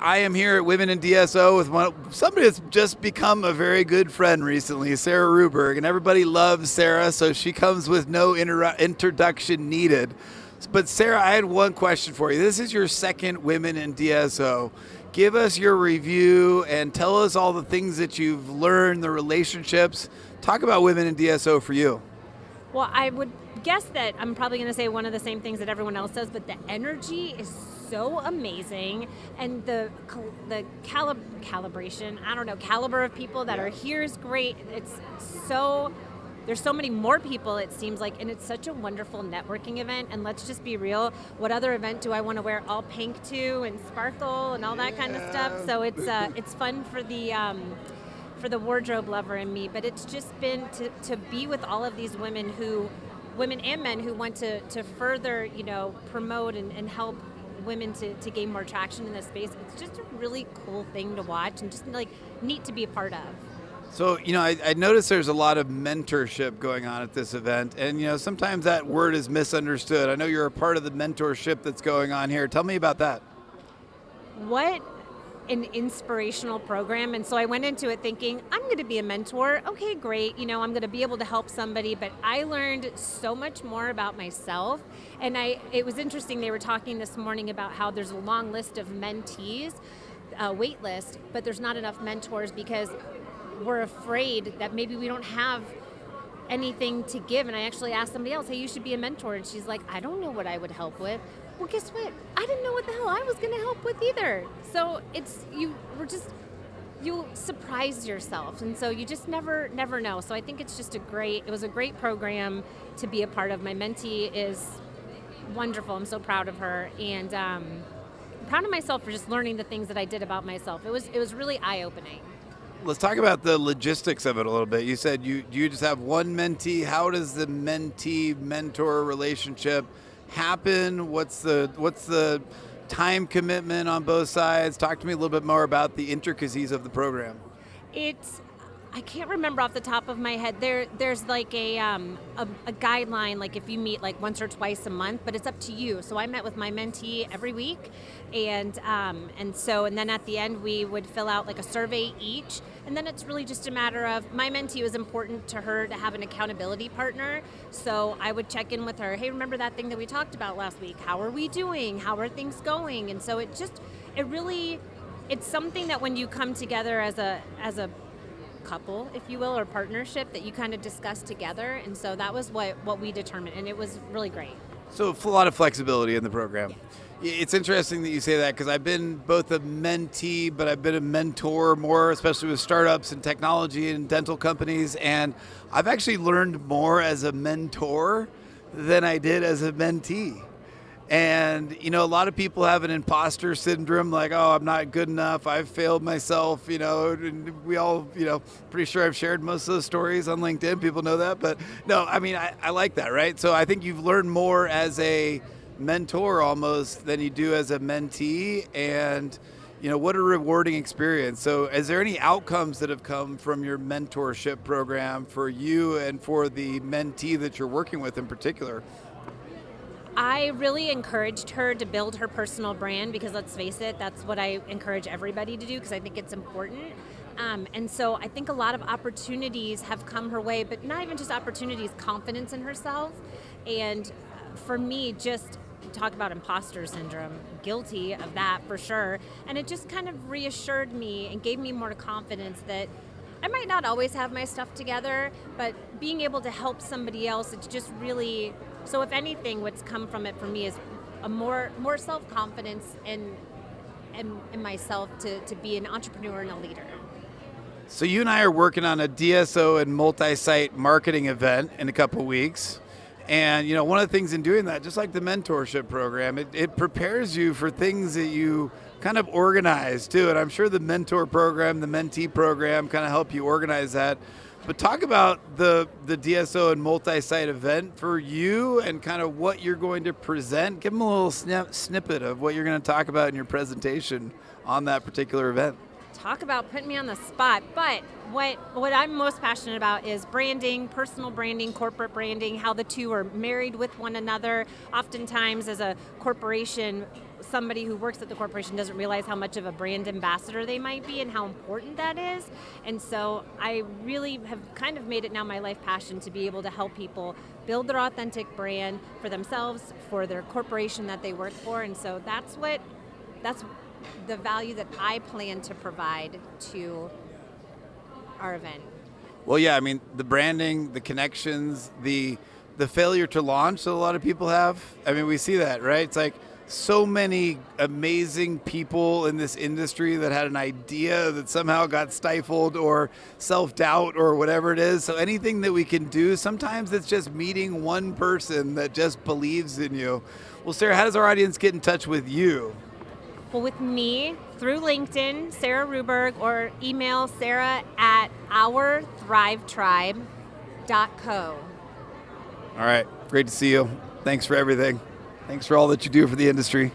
I am here at Women in DSO with somebody that's just become a very good friend recently, Sarah Ruberg, and everybody loves Sarah, so she comes with no introduction needed. But Sarah, I had one question for you. This is your second Women in DSO. Give us your review and tell us all the things that you've learned, the relationships. Talk about Women in DSO for you. Well, I would guess that I'm probably going to say one of the same things that everyone else says, but the energy is so amazing, and the calibration, caliber of people that are here is great. There's so many more people, it seems like, and it's such a wonderful networking event. And let's just be real, what other event do I want to wear all pink to and sparkle and all that kind of stuff? So it's fun for the wardrobe lover in me, but it's just been to be with all of these women and men who want to further, promote and help women to gain more traction in this space. It's just a really cool thing to watch and just like neat to be a part of. So, I noticed there's a lot of mentorship going on at this event, and, sometimes that word is misunderstood. I know you're a part of the mentorship that's going on here. Tell me about that. What an inspirational program. And so I went into it thinking, I'm going to be a mentor. Okay, great. I'm going to be able to help somebody, but I learned so much more about myself. And it was interesting. They were talking this morning about how there's a long list of mentees, wait list, but there's not enough mentors because we're afraid that maybe we don't have anything to give. And I actually asked somebody else, hey, you should be a mentor. And she's like, I don't know what I would help with. Well, guess what? I didn't know what the hell I was going to help with either. So you surprise yourself. And so you just never know. So I think it was a great program to be a part of. My mentee is wonderful. I'm so proud of her. And I'm proud of myself for just learning the things that I did about myself. It was really eye-opening. Let's talk about the logistics of it a little bit. You said you just have one mentee. How does the mentee-mentor relationship happen? What's the time commitment on both sides? Talk to me a little bit more about the intricacies of the program. I can't remember off the top of my head. There's like a guideline, like if you meet like once or twice a month, but it's up to you. So I met with my mentee every week, and then at the end we would fill out like a survey each, and then it's really just a matter of, my mentee was important to her to have an accountability partner. So I would check in with her. Hey, remember that thing that we talked about last week? How are we doing? How are things going? And so it's something that when you come together as a couple, if you will, or partnership, that you kind of discuss together. And so that was what we determined, and it was really great. So a lot of flexibility in the program. It's interesting that you say that, because I've been both a mentee, but I've been a mentor more, especially with startups and technology and dental companies. And I've actually learned more as a mentor than I did as a mentee. And, a lot of people have an imposter syndrome, like, oh, I'm not good enough, I've failed myself, and we all, pretty sure I've shared most of those stories on LinkedIn. People know that. But no, I like that, right? So I think you've learned more as a mentor almost than you do as a mentee. And, what a rewarding experience. So is there any outcomes that have come from your mentorship program for you and for the mentee that you're working with in particular? I really encouraged her to build her personal brand, because let's face it, that's what I encourage everybody to do, because I think it's important. And so I think a lot of opportunities have come her way, but not even just opportunities, confidence in herself. And for me, just talk about imposter syndrome, guilty of that for sure. And it just kind of reassured me and gave me more confidence that I might not always have my stuff together, but being able to help somebody else, it's just really... So if anything, what's come from it for me is a more self-confidence in myself to be an entrepreneur and a leader. So you and I are working on a DSO and multi-site marketing event in a couple weeks. And, one of the things in doing that, just like the mentorship program, it prepares you for things that you kind of organize too. And I'm sure the mentor program, the mentee program kind of help you organize that. But talk about the DSO and multi-site event for you and kind of what you're going to present. Give them a little snippet of what you're going to talk about in your presentation on that particular event. Talk about putting me on the spot. But what I'm most passionate about is branding, personal branding, corporate branding, how the two are married with one another. Oftentimes as a corporation, somebody who works at the corporation doesn't realize how much of a brand ambassador they might be and how important that is. And so I really have kind of made it now my life passion to be able to help people build their authentic brand for themselves, for their corporation that they work for. And so that's the value that I plan to provide to our event. Well, yeah, I mean, the branding, the connections, the failure to launch that a lot of people have. I mean, we see that, right? It's like so many amazing people in this industry that had an idea that somehow got stifled or self-doubt or whatever it is. So anything that we can do, sometimes it's just meeting one person that just believes in you. Well, Sarah, how does our audience get in touch with you? Well, with me, through LinkedIn, Sarah Ruberg, or email Sarah at ourthrivetribe.co. All right. Great to see you. Thanks for everything. Thanks for all that you do for the industry.